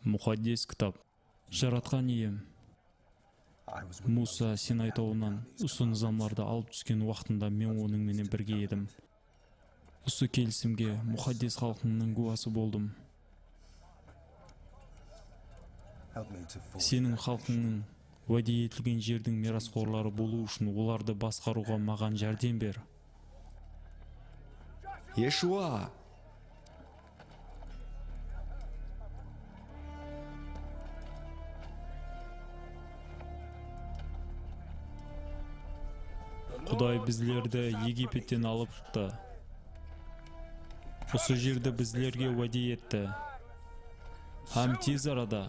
Мухаддис кітап. Жаратқан ием. Муса Синай тауынан осы низамларды алып түскен уақытында мен оның менен бірге едім. Осы келісімге Мухаддис халқының куәсі болдым. Сенің халқыңның уәде етілген жердің мирасқорлары болу үшін оларды басқаруға маған жәрдем бер. Иешуа! Құдай біздерді Египеттен алып шықты. Осы жерді біздерге уәде етті. Һәм тез арада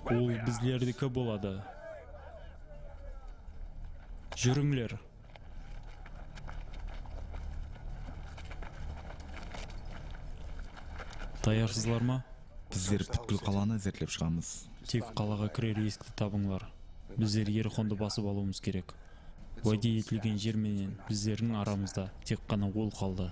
ол біздердікі болады. Жүріңлер. Даярсызлар ма? Біздер бүткіл қаланы зерттеп шығамыз. Тек қалаға кірер есікті табыңлар. Біздер Ерихонды басып алуымыз керек. Уәде етілген жер менен біздердің арамызда тек қана ол қалды.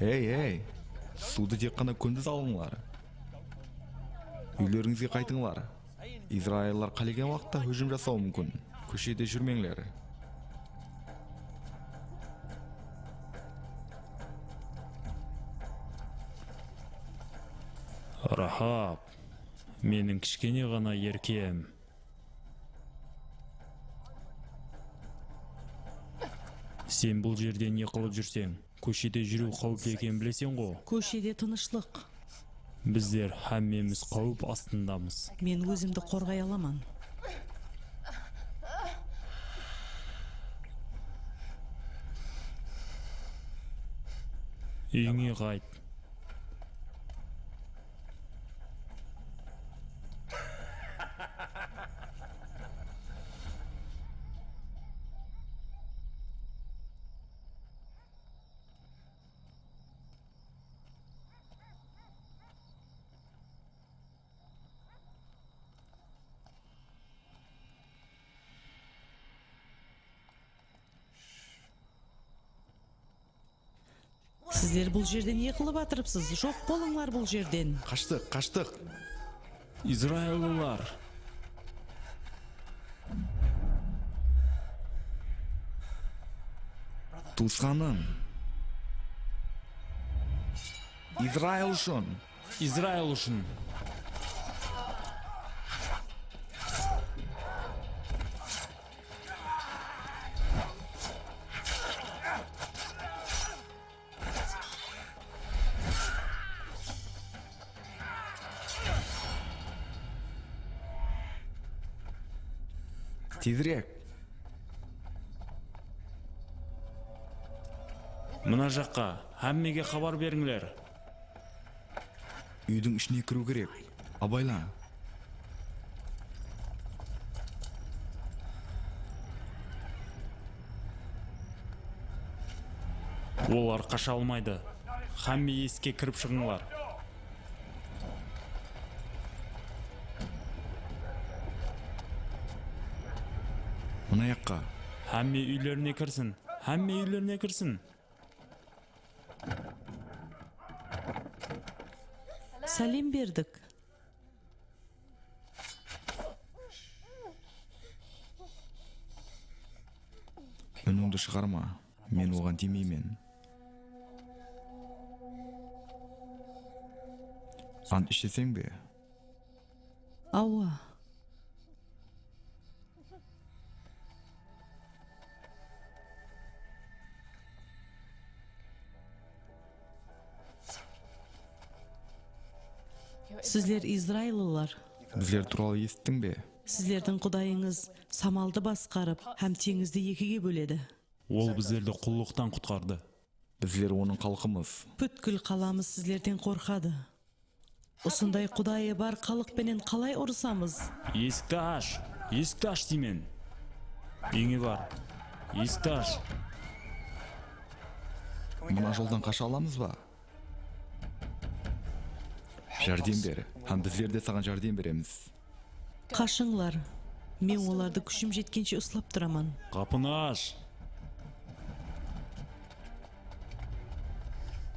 Ей, суды тек қана күндіз алыңлар. Үйлеріңізге қайтыңлар. Израильлар қалеген уақытта hüjüm жасауы мүмкін. Көшеде жүрмеңлер. Рахаб, менің кішкене ғана еркем. Сен бұл жерде не қылып жүрсең? Көшеде жүру қауіпті екенін білесің ғой. Көшеде тынышлық. Біздер һәммеміз қауіп астындамыз. Мен өзімді қорғай аламын. Үйіңе қайт. Сіздер бұл жерден не қылып атырыпсыз? Жоқ болыңлар бұл жерден. Қаштық. Израильлылар. Туысқаным. Израиль үшін. Тезірек. Мына жаққа, һәммеге хабар беріңлер. Үйдің ішіне кіру керек. Абайла. Олар қаша алмайды. Һәмме есікке кіріп шығыңлар. Мына жаққа. Һәмме үйлеріне кірсін. Сәлем бердік. Үніңді шығарма. Мен оған тимеймін. Ант ішесең бе? Ауа. Сіздер Израильлылар. Біздер туралы естің бе? Сіздердің құдайыңыз самалды басқарып, һәм теңізді екіге бөледі. Ол біздерді құллықтан құтқарды. Bizler onun халқымыз. Бүткүл каламыз силерден коркады. Ушундай Кудайы бар калык менен калай урусамыз? Есікті аш деймен. Үйіңе бар. Есікті аш. Мына жолдан қаша аламыз ба? Жардем бер. Һәм bizler де саған жардем береміз. Кашыңлар. Мен оларды күшім жеткенше услап тураман. Қапыны аш.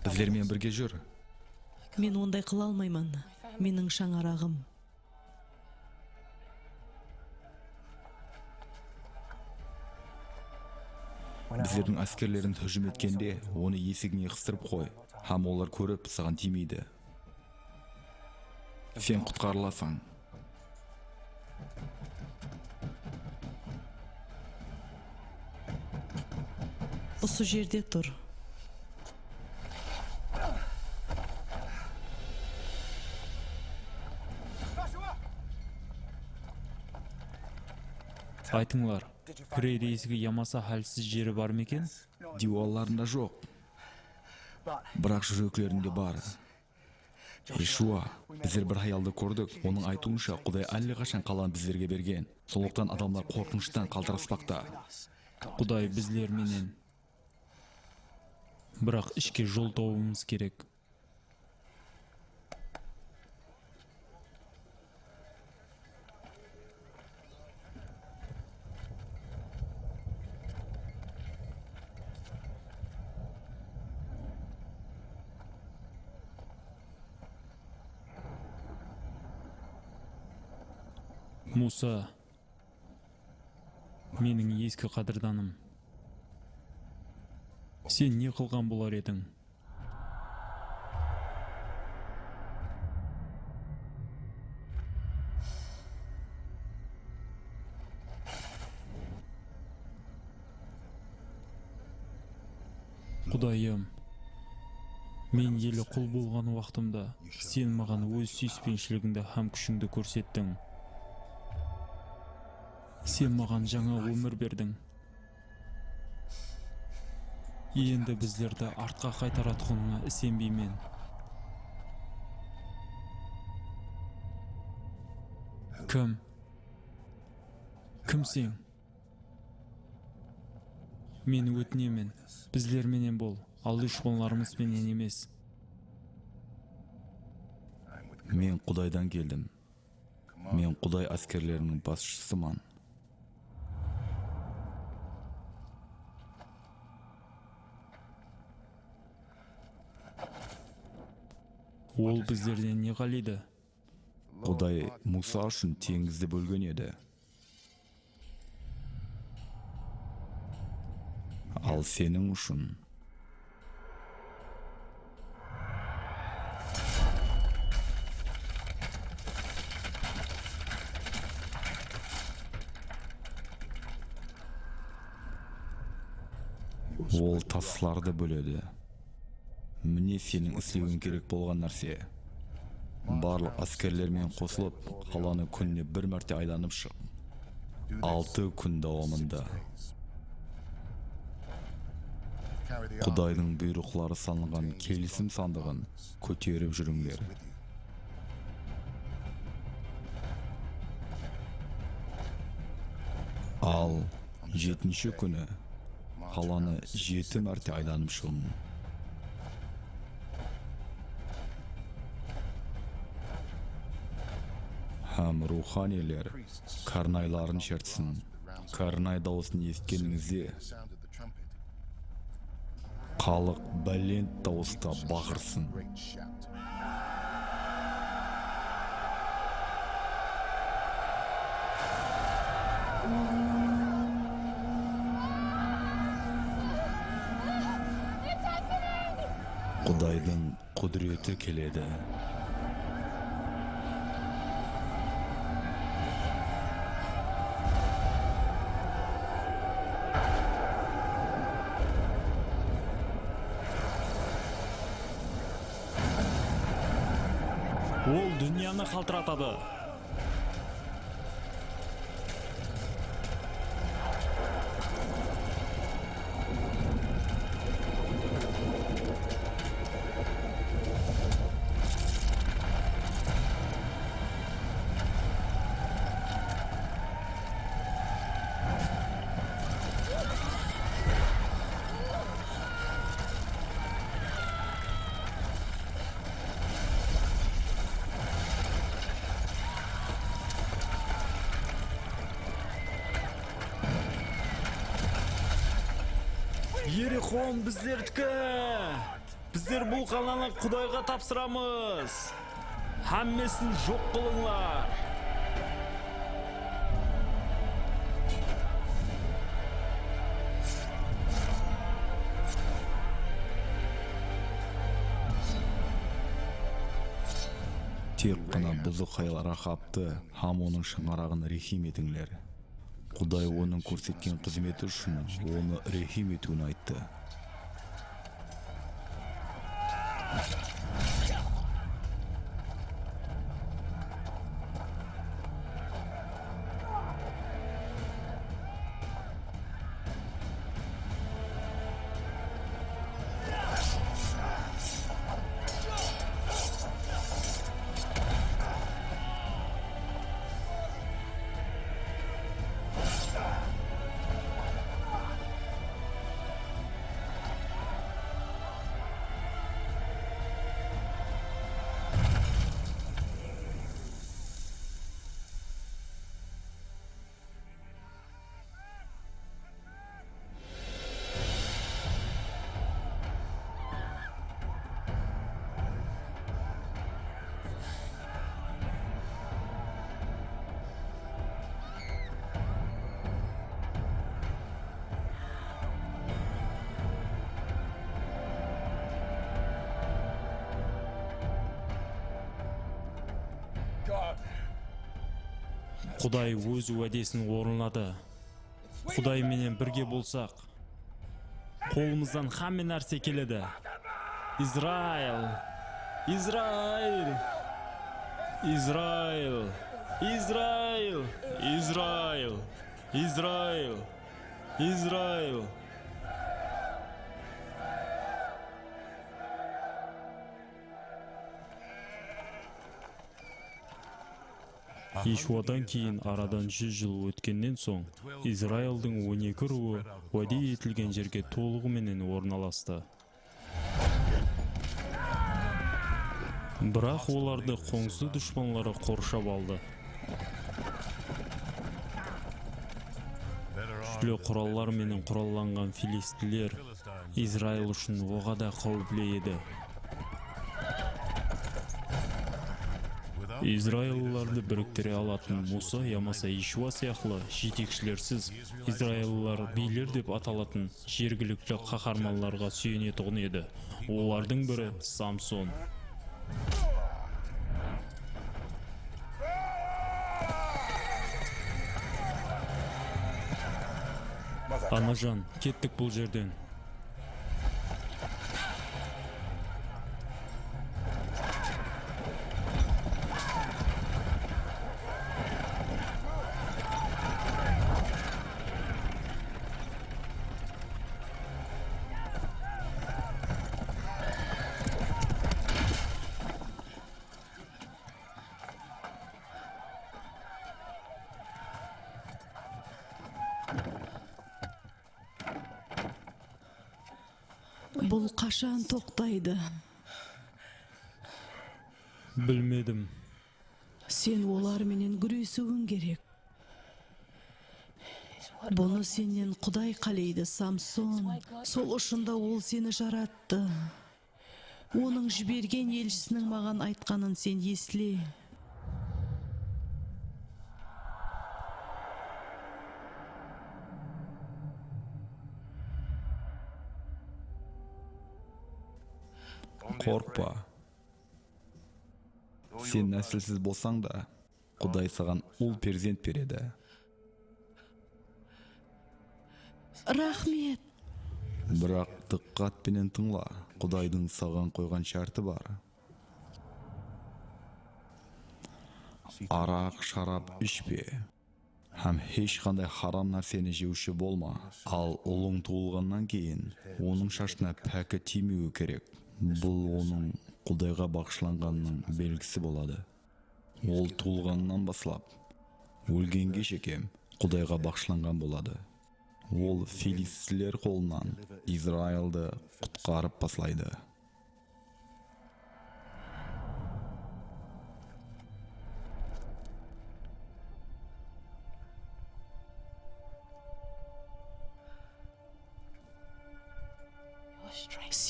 Bizlerмен бірге жүр. Мен ондай кыла алмайман. Менің шаңарағым. Bizlerдің әскерлерін hüjum еткенде, оны есігіңе қыстырып қой. Һәм олар көріп, саған тимейді. Сен құтқарыласың. Осы жерде тұр. Айтыңлар, кірер есігі ямаса хәлсіз жері бар ма екен? Диуаларында жоқ. Бірақ жүректерінде бар. Ишуа, біздер бір хаялды көрдік. Оның айтуынша, Құдай әлдеқашан қаланы біздерге берген. Сондықтан адамдар қорқыныштан қалтыраспақта. Құдай біздер менен. Бірақ ішке жол табуымыз керек. Муса, менің ескі қадырданым. Сен не қылған болар едің? Құдайым, мен елі құл болған уақытымда сен маған өз сүйіспеншілігіңді һәм күшіңді көрсеттің. Сен маған жаңа өмір бердің. Енді біздерді артқа қайтаратқаныңа сенбеймін. Кім сен? Мен өтінемін, біздерменен бол, ал дұшпанларымызбенен емес. Мен Құдайдан келдім. Мен Құдай әскерлерінің басшысымын. Ол біздерден не қалайды? Құдай Муса үшін теңізді бөлген еді. Ал сенің үшін ол тасларды бөледі. Міне сенің істеуің керек болған нәрсе. Барлық әскерлермен қосылып, қаланы күніне бір мәрте айданып шық. 6 күн дауамында. Құдайдың бұйрықтары салынған келісім сандығын көтеріп жүріңдер. Ал 7-ші күні қаланы 7 мәрте айданып шығың. Һәм руханилер карнайларын шертсін. Карнай дауысын ескеніңізде халық бәлент дауыста бақырсын. Құдайдың құдіреті келеді. Ол дүнияны қалтыратады. Ерихон біздердікі. Біздер бұл қаланы Құдайға тапсырамыз. Хаммесін жоқ қылыңлар. Тек қана бұзық хайлар Ахапты һәм оның шаңырағын рехим етіңлер. Құдай оның көрсеткен қызметі үшін оны рехим етуін айтты. Құдай өз уәдесін орындады. Құдай менен бірге болсақ, қолымыздан хамме нәрсе келеді. Израиль! Израиль! Израиль! Израиль! Израиль! Израиль! Израиль! Ишуадан кейін арадан 100 жыл өткеннен соң, Израилдің 12 руы уәде етілген жерге толығыменен орналасты. Бірақ оларды қоңсы дұшпанлары қоршап алды. Күшлі құраллар менен құралланған филистилер Израиль үшін оғада қауіплі еді. Израилларды біріктіре алатын Муса ямаса Ишуа сияқлы жетекшілерсіз Израиллар билер деп аталатын жергілікті қаһарманларға сүйенетұғын еді. Олардың бірі Самсон. Анажан, кеттік бұл жерден. Бұл қашан тоқтайды? Білмедім. Сен оларменен күресуің керек. Бұны сенен Құдай қалейді, Самсон. Сол ұшында ол сені жаратты. Оның жіберген елшісінің маған айтқанын сен есле. Қорқпа. Сен нәсілсіз болсаң да, Құдай саған ұл перзент береді. Рахмет. Бірақ диққатпенен тыңла, Құдайдың саған қойған шарты бар. Арақ, шарап ішпе. Һәм ешқандай харам нәрсені жеуші болма. Ал ұлың туылғаннан кейін, оның шашына пәкі тимеуі керек. Бұл оның Құдайға бағышланғанның белгісі болады. Ол туылғаннан баслап, өлгенге шекем Құдайға бағышланған болады. Ол филистилер қолынан Израилді құтқарып баслайды.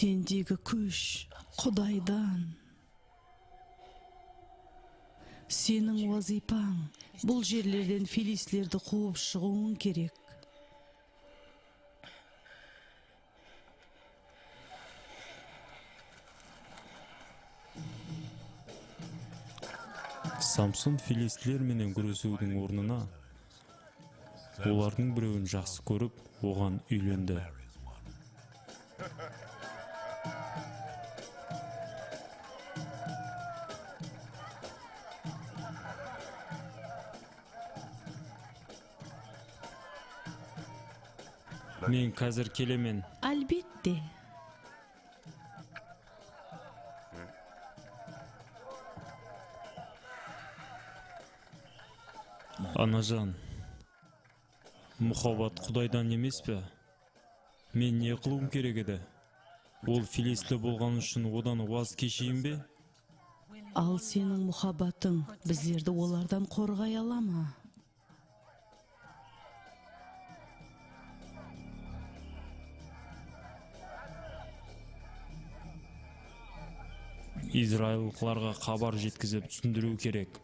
Сендегі күш Құдайдан. Сенің вазипаң бұл жерлерден филистлерді қуып шығуың керек. Самсон филистлер менен күресудің орнына олардың біреуін жақсы көріп, оған үйленді. Мен қазір келемен. Әлбетте. Анажан, мұхаббат Құдайдан емес пе? Мен не қылуым керек еді? Ол филистлі болған үшін одан ваз кешейін бе? Ал сенің мұхаббатың біздерді олардан қорғай ала ма? Израильдықтарға хабар жеткізіп түсіндіру керек.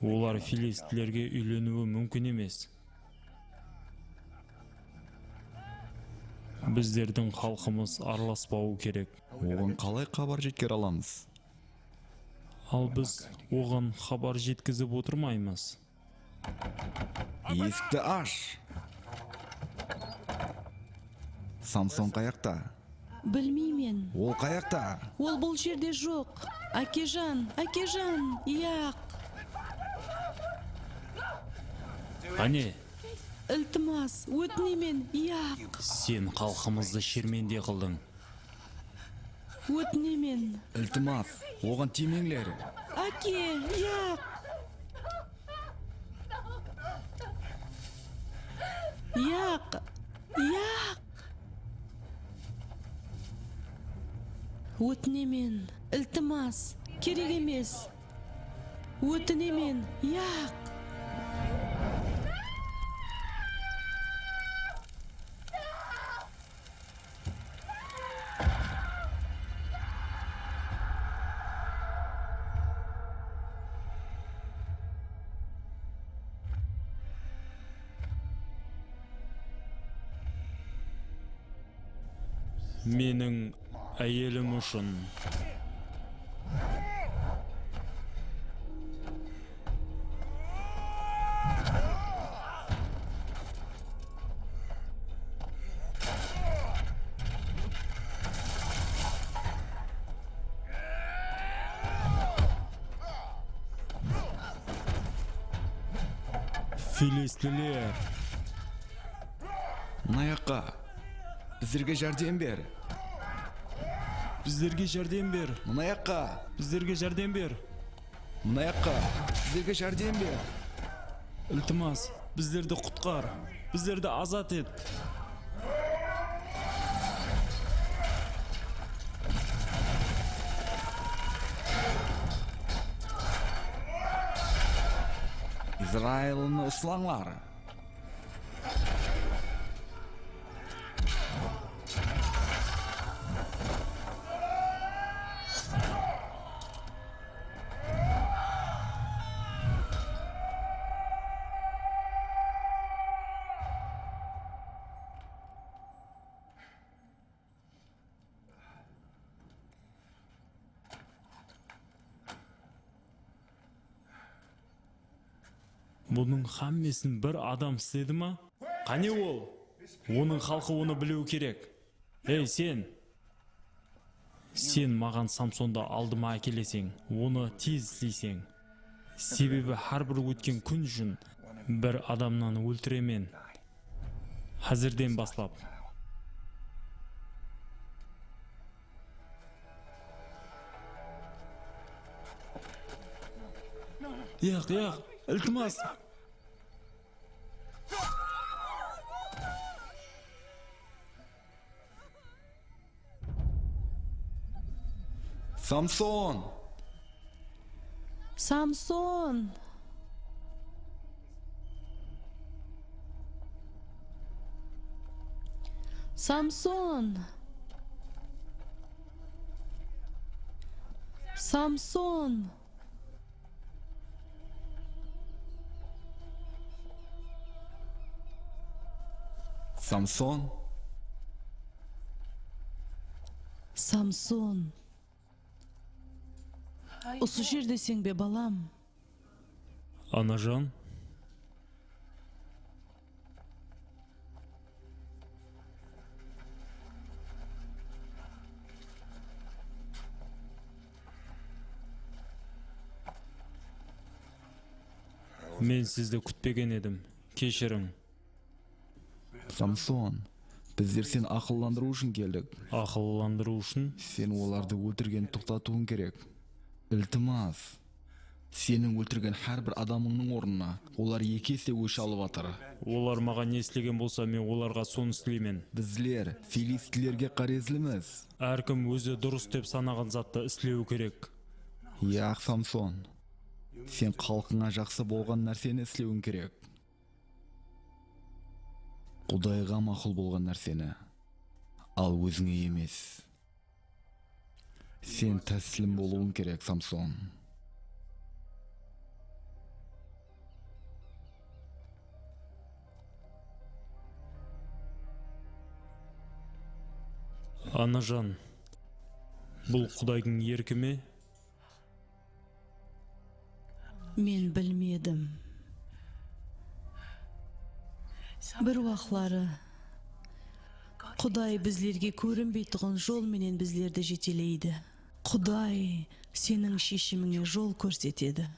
Олар филистлерге үйленуі мүмкін емес. Біздердің халқымыз араласпауы керек. Оған қалай хабар жеткер аламыз? Ал біз оған хабар жеткізіп отырмаймыз. Есікті аш. Самсон қаяқта? Білмеймен. Ол қаяқта? Ол бұл жерде жоқ. Әкежан, яқ. Қане, Ілтимас, өтінемен, яқ. сен халқымызды шерменде қылдың. Өтінемен. Ілтимас, оған тимеңлер. Әке, яқ. Яқ. Өтінемен, ілтимас, керек емес. Өтінемен, яқ. Менің әйелім үшін. Филистлер. Наяққа. Біздерге жәрдем бер. Біздерге жәрдем бер. Наяққа. Біздерге жәрдем бер. Наяққа. Біздерге жәрдем бер. Ілтимас, біздерді құтқар. Біздерді азат ет. Израилны ұслаңлар. Бұның хаммесін бір адам істеді ма? Қане ол? Оның халқы оны білуі керек. Ей, сен! Сен маған Самсонды алдыма әкелесең, оны тез істейсең. Себебі әрбір өткен күн үшін бір адамнан өлтіремен. Қазірден бастап. Яқ, ілтимас. Самсон! Самсон! Самсон! Самсон! Самсон? Самсон! Осы жердесің бе, балам? Анажан, мен сізді күтпеген едім. Кешірің. Самсон, біздер сені ақылландыру үшін келдік. Ақылландыру үшін? Сен оларды өлтіргенді тоқтатуың керек. Ілтимас, сенің өлтірген әрбір адамыңның орнына олар 2 есе өш алып атыр. Олар маған не істеген болса, мен оларға соны істеймін. Біздер филистилерге қарезліміз. Әркім өзі дұрыс деп санаған затты істеуі керек. Яқ, Самсон, сен халқыңа жақсы болған нәрсені істеуің керек. Құдайға мақұл болған нәрсені, ал өзіңе емес. Сен тәслім болуың керек, Самсон. Анажан, бұл Құдайдың еркі ме? Мен білмедім. Бір уақлары Құдай біздерге көрінбей тұрған жол менен біздерді жетелейді. Құдай сенің шешіміңе жол көрсетеді.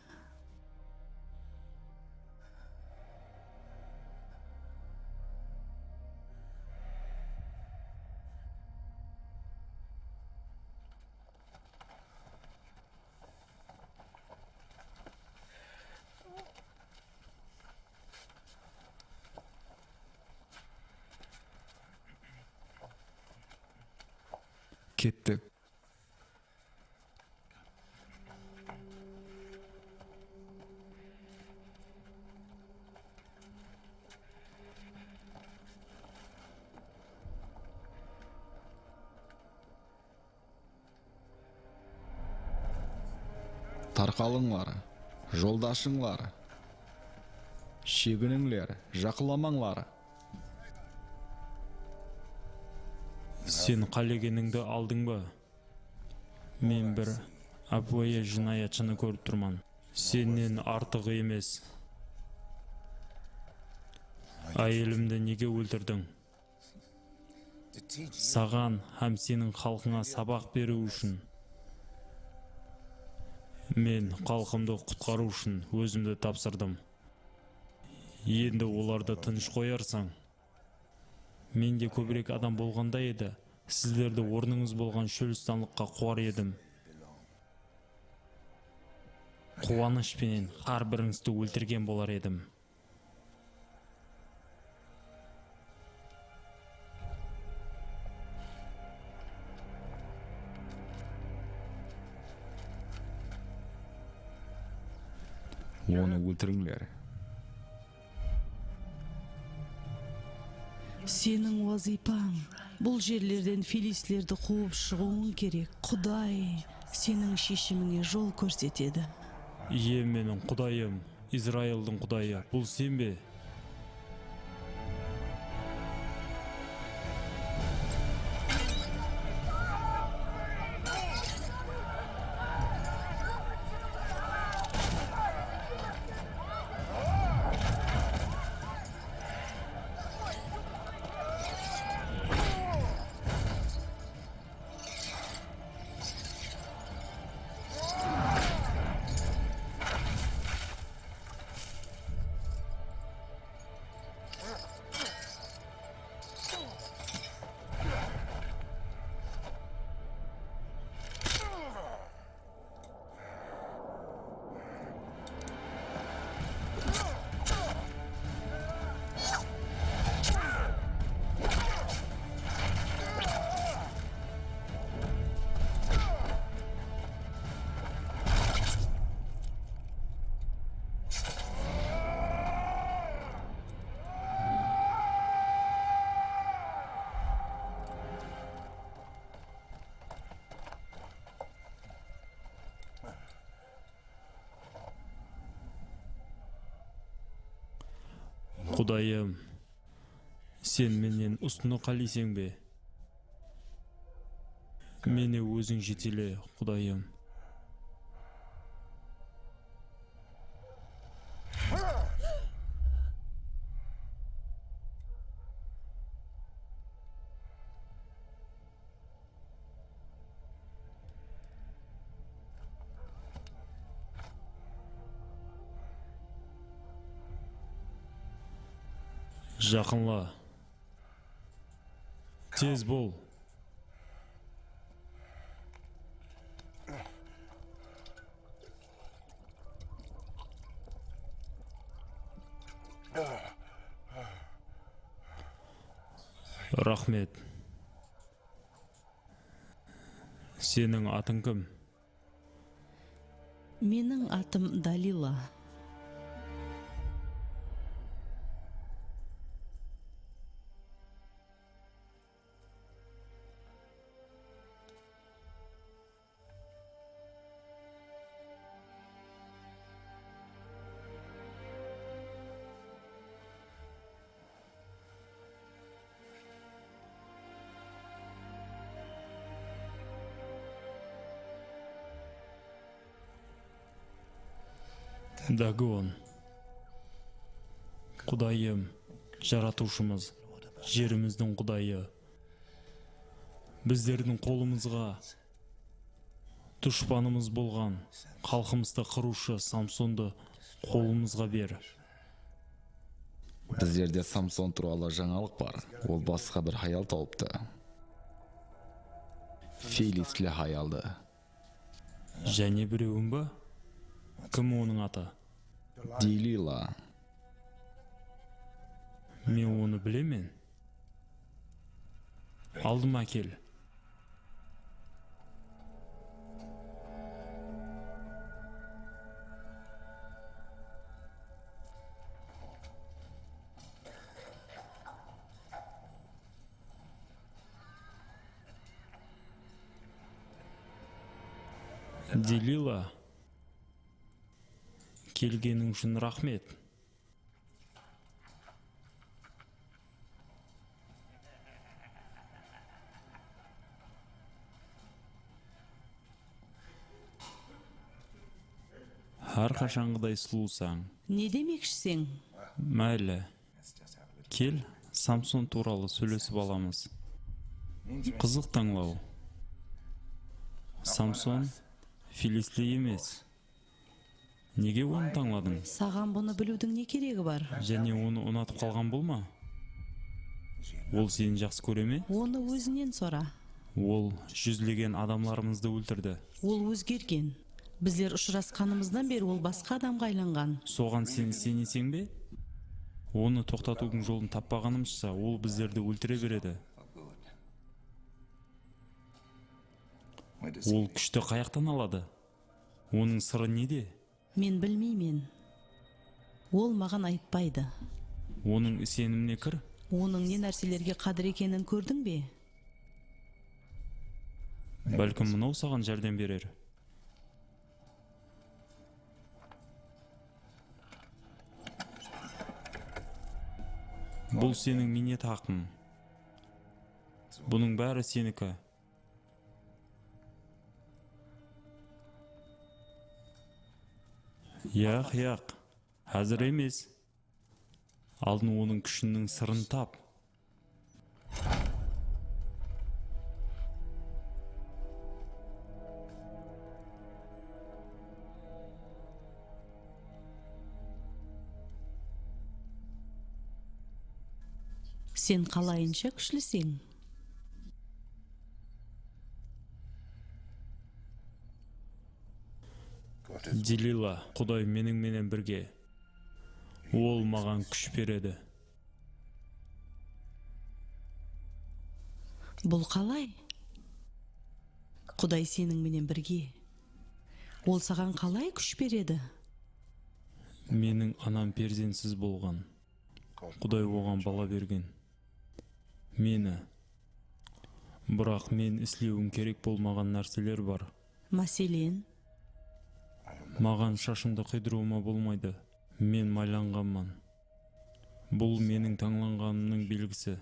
Кеттік. Тарқалыңлар, жолдашыңлар. Шегініңлер, жақыламаңлар. Сен қалегеніңді алдың ба? Мен бір абуая жинаятшыны көріп тұрман. Сенен артық емес. Әйелімді неге өлтірдің? Саған һәм сенің халқыңа сабақ беру үшін. Мен халқымды құтқару үшін өзімді тапсырдым. Енді оларды тыныш қоярсаң, менде көбірек адам болғанда еді, сіздерді орныңыз болған шөлістанлыққа қуар едім. Қуанышпенен har біріңізді өлтірген болар едім. Оны өлтіріңлер. Сенің вазипаң бұл жерлерден филистлерді қуып шығуың керек. Құдай сенің шешіміңе жол көрсетеді. Ие, менің Құдайым, Израилдің Құдайы, бұл сен бе? Құдайым, сен менен устуну калийсең бе? Мени өзүң жетеле, Құдайым. Жақынла. Тез бол. Рахмет. Сенің атың кім? Менің атым Далила. Дагон. Құдайым, жаратушымыз, жеріміздің Құдайы. Біздердің қолымызға дұшпанымыз болған халқымызды қырушы Самсонды қолымызға бер. Біздерде Самсон туралы жаңалық бар. Ол басқа бір хаял тауыпты. Филистлі хаялды. Және біреуін ба? Кім оның аты? Делила. Мен оны білемен. Алдыма кел. Делила, келгенің үшін рахмет. Әрқашанғыдай сұлусаң. Не демекшісің? Мәйлі. Кел, Самсон туралы сөйлесіп аламыз. Қызық таңлау. Самсон филистли емес. Неге оны таңладың? Саған бұны білудің не керегі бар? Және оны ұнатып қалған болма? Ол сені жақсы көре ме? Оны өзінен сора. Ол жүздеген адамларымызды өлтірді. Ол өзгерген. Біздер ұшырасқанымыздан бері ол басқа адамға айланған. Соған сен сенесің бе? Оны тоқтатудың жолын таппағанымызша, ол біздерді өлтіре береді. Ол күшті қаяқтан алады? Оның сыры неде? Мен білмеймін. Ол маған айтпайды. Оның сеніміне кір. Оның не нәрселерге қадір екенін көрдің бе? Бәлкім мынау саған жәрдем берер. Бұл сенің минет хақың. Бұның бәрі сенікі. Яқ, әзір емес. Алдын оның күшінің сырын тап. Сен қалайынша күшлісің? Делила, Құдай менің бірге. Ол маған күш береді. Бұл қалай? Құдай сеніңменен бірге. Ол саған қалай күш береді? Менің анам перзентсіз болған. Құдай оған бала берген. Мені. Бірақ мен істеуім керек болмаған нәрселер бар. Мәселен? Маған шашымды қидыруыма болмайды. Мен майланғанмын. Бұл менің таңланғанымның белгісі.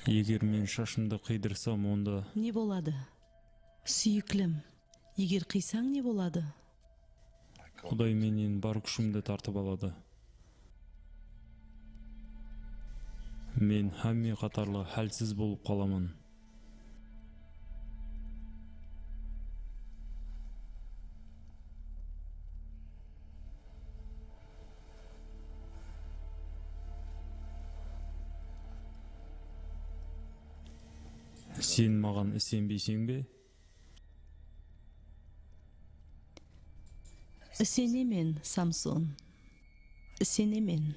Егер мен шашымды қидырсам, онда Не болады? Сүйіклім, егер қисаң не болады? Құдай менен бар күшімді тартып алады. Мен Хамми қатарлы хәлсіз болып қаламын. Сен маған сенбейсің бе? Сенемен, Самсон. Сенемен.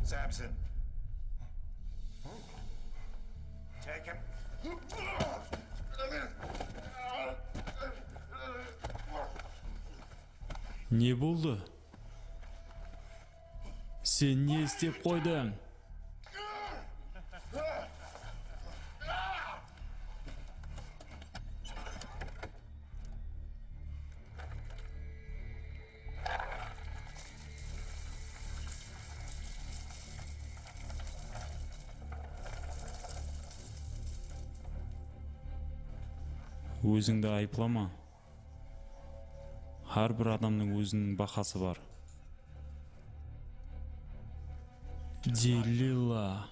Samson. Take him. Не болды? Сен не істеп қойдың? Өзіңді айыплама. Әрбір адамның өзінің бақасы бар. Делила.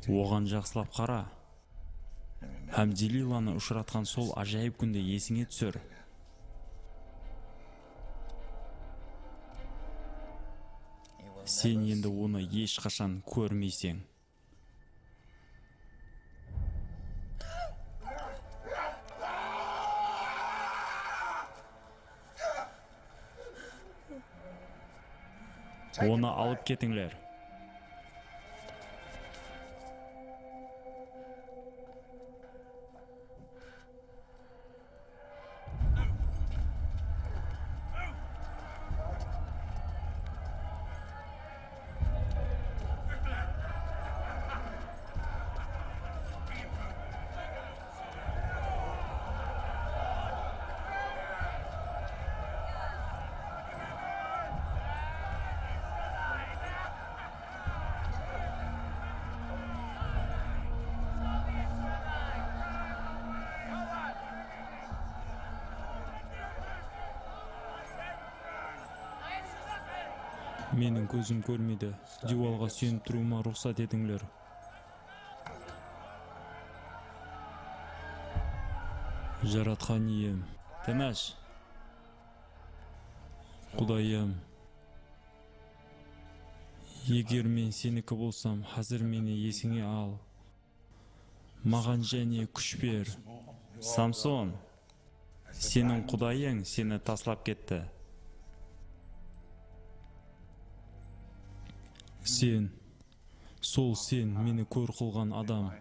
Оған жақсылап қара. Һәм Делиланы ұшыратқан сол ажайып күнде есіңе түсір. Сен енді оны ешқашан көрмейсің. Оны алып кетіңлер. Менің көзім көрмейді. Дювалға сүйеніп тұруыма рұқсат етіңлер. Жаратқан ием, тыныш. Құдайым, егер мен сенікі болсам, қазір мені есіңе ал. Маған және күш бер. Самсон, сенің құдайың сені таслап кетті. Сен, сол сен мені көр қылған адам.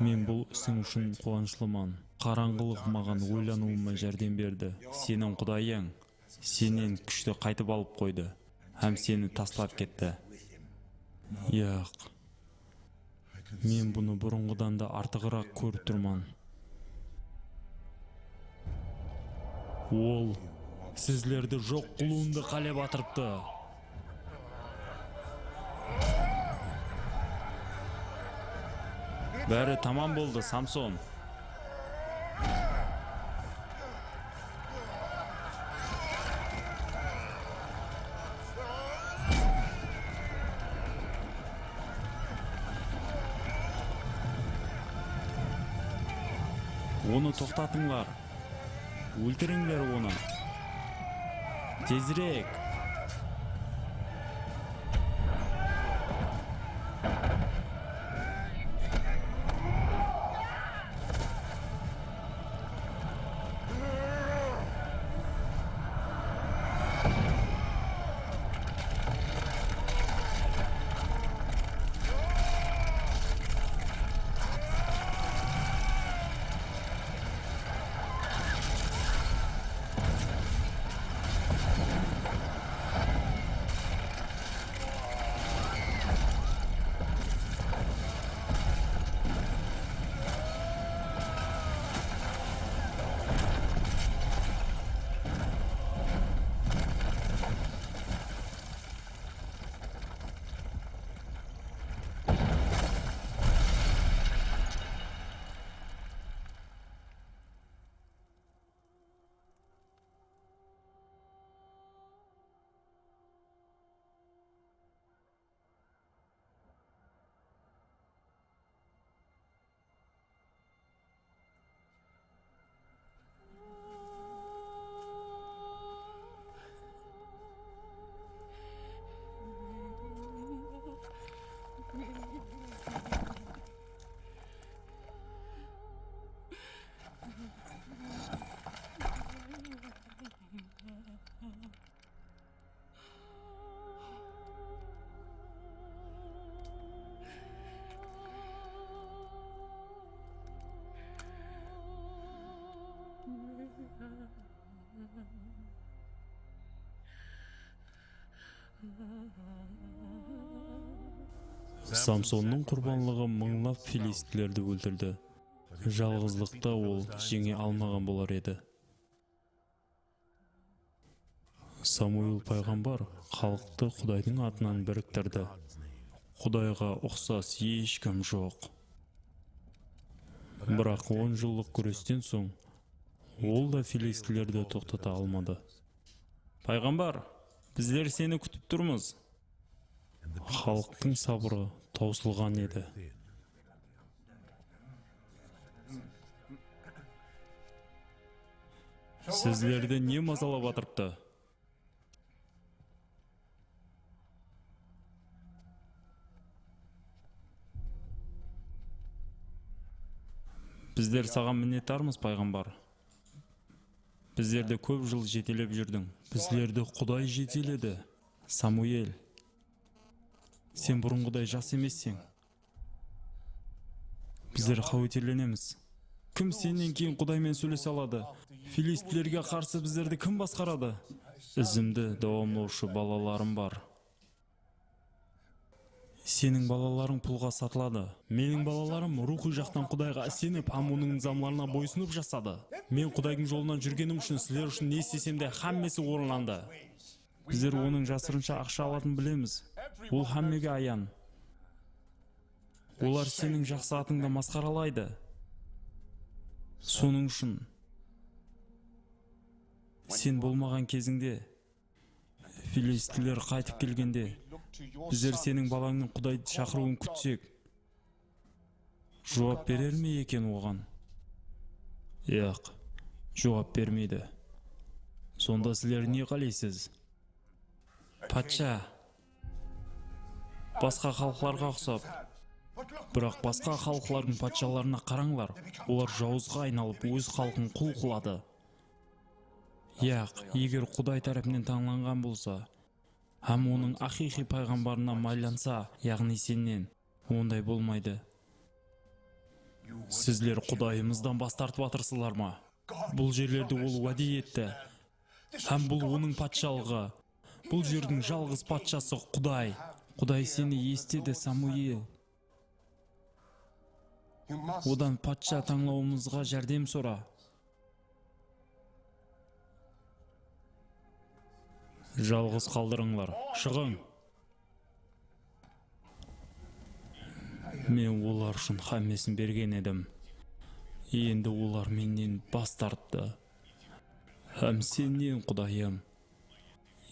Мен бұл ісің үшін қуанышлыман. Қараңғылық маған ойлануыма жәрдем берді. Сенің құдайың сенен күшті қайтып алып қойды. Һәм сені таслап кетті. Яқ, мен бұны бұрынғыдан да артығырақ көріп тұрман. Ол сізлерді жоқ қылуымды қалеп атырыпты. Бәрі тамам болды, Самсон. Оны тоқтатыңлар. Өлтіріңдер оны. Тезірек. Самсонның құрбанлығы мыңлап филистилерді өлтірді. Жалғыздықта ол жеңе алмаған болар еді. Самуил пайғамбар халықты Құдайдың атынан біріктірді. Құдайға ұқсас ешкім жоқ. Бірақ 10 жылдық күрестен соң ол да филистилерді тоқтата алмады. Пайғамбар, біздер сені күтіп тұрмыз. Халықтың сабыры таусылған еді. Сіздерді не мазалап атырыпты? Біздер саған мінеттармыз, пайғамбар. Біздерді көп жыл жетелеп жүрдің. Біздерді Құдай жетеледі. Самуэль, сен бұрынғыдай жас емессің. Біздер қауітерленеміз. Кім сенен кейін Құдаймен сөйлесе алады? Филистилерге қарсы біздерді кім басқарады? Ізімді давамлаушы балаларым бар. Сенің балаларың пұлға сатылады. Менің балаларым рухи жақтан Құдайға сеніп, оның низамларына бойсынып жасады. Мен Құдайдың жолынан жүргенім үшін сіздер үшін не істесем де хаммесі орынланды. Біздер оның жасырынша ақша алатын білеміз. Ол хаммеге аян. Олар сенің жақсы атыңды масқаралайды. Соның үшін сен болмаған кезіңде, филистилер қайтып келгенде, біздер сенің балаңның Құдайды шақыруын күтсек, жауап берер ме екен оған? Яқ, жауап бермейді. Сонда сіздер не қалайсыз? Патша, басқа халықларға ұқсап, бірақ басқа халықлардың патшаларына қараңлар, олар жауызға айналып өз халқын құл қылады. Яқ, егер Құдай тарапынан таңланған болса, һәм оның ақиқи пайғамбарына майланса, яғни сенен, ондай болмайды. Сіздер Құдайымыздан бас тартып атырсыздар ма? Бұл жерлерді ол уәде етті. Һәм бұл оның патшалығы. Бұл жердің жалғыз патшасы Құдай. Құдай сені естеді, Самуил. Одан патша таңлауымызға жәрдем сұра. Жалғыз қалдырыңлар, шығың. Мен олар үшін хаммесін берген едім. Енді олар менен бас тартты. Һәм сенен, Құдайым,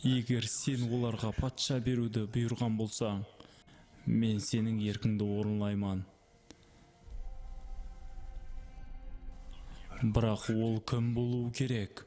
егер сен оларға патша беруді бұйырған болсаң, мен сенің еркіңді орынлайман. Бірақ ол кім болуы керек?